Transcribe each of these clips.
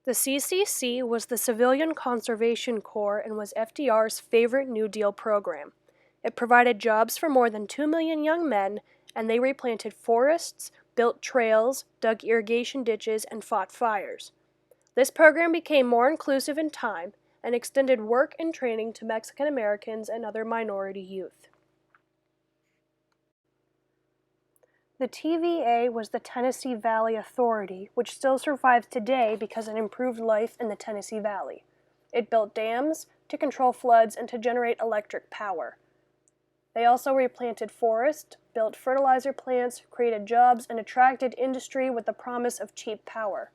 The CCC was the Civilian Conservation Corps and was FDR's favorite New Deal program. It provided jobs for more than 2 million young men, and they replanted forests, built trails, dug irrigation ditches, and fought fires. This program became more inclusive in time and extended work and training to Mexican Americans and other minority youth. The TVA was the Tennessee Valley Authority, which still survives today because it improved life in the Tennessee Valley. It built dams to control floods and to generate electric power. They also replanted forests, built fertilizer plants, created jobs, and attracted industry with the promise of cheap power.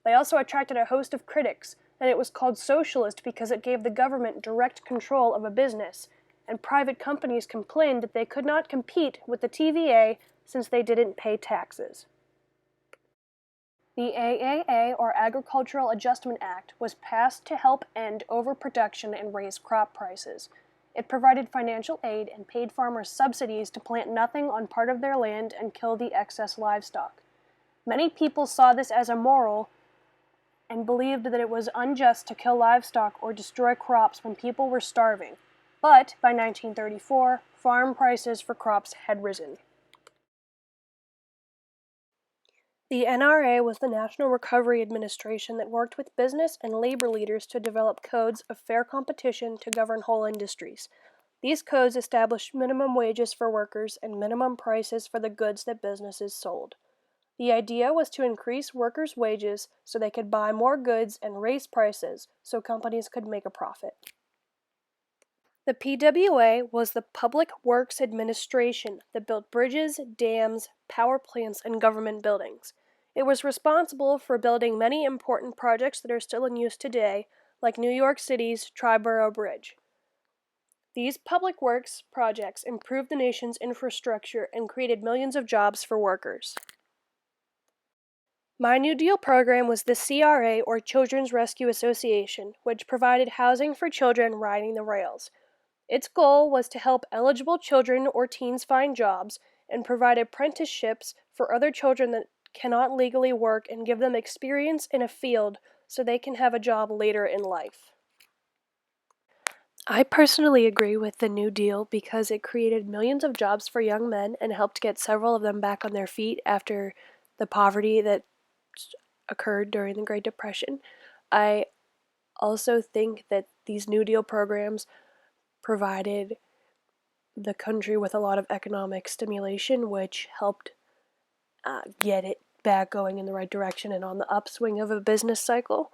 They also attracted a host of critics, and it was called socialist because it gave the government direct control of a business, and private companies complained that they could not compete with the TVA since they didn't pay taxes. The AAA, or Agricultural Adjustment Act, was passed to help end overproduction and raise crop prices. It provided financial aid and paid farmers subsidies to plant nothing on part of their land and kill the excess livestock. Many people saw this as immoral and believed that it was unjust to kill livestock or destroy crops when people were starving. But by 1934, farm prices for crops had risen. The NRA was the National Recovery Administration that worked with business and labor leaders to develop codes of fair competition to govern whole industries. These codes established minimum wages for workers and minimum prices for the goods that businesses sold. The idea was to increase workers' wages so they could buy more goods and raise prices so companies could make a profit. The PWA was the Public Works Administration that built bridges, dams, power plants, and government buildings. It was responsible for building many important projects that are still in use today, like New York City's Triborough Bridge. These public works projects improved the nation's infrastructure and created millions of jobs for workers. My New Deal program was the CRA, or Children's Rescue Association, which provided housing for children riding the rails. Its goal was to help eligible children or teens find jobs and provide apprenticeships for other children that cannot legally work and give them experience in a field so they can have a job later in life. I personally agree with the New Deal because it created millions of jobs for young men and helped get several of them back on their feet after the poverty that occurred during the Great Depression. I also think that these New Deal programs provided the country with a lot of economic stimulation, which helped get it back going in the right direction and on the upswing of a business cycle,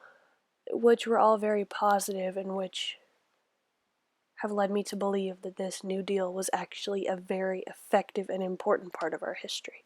which were all very positive and which have led me to believe that this New Deal was actually a very effective and important part of our history.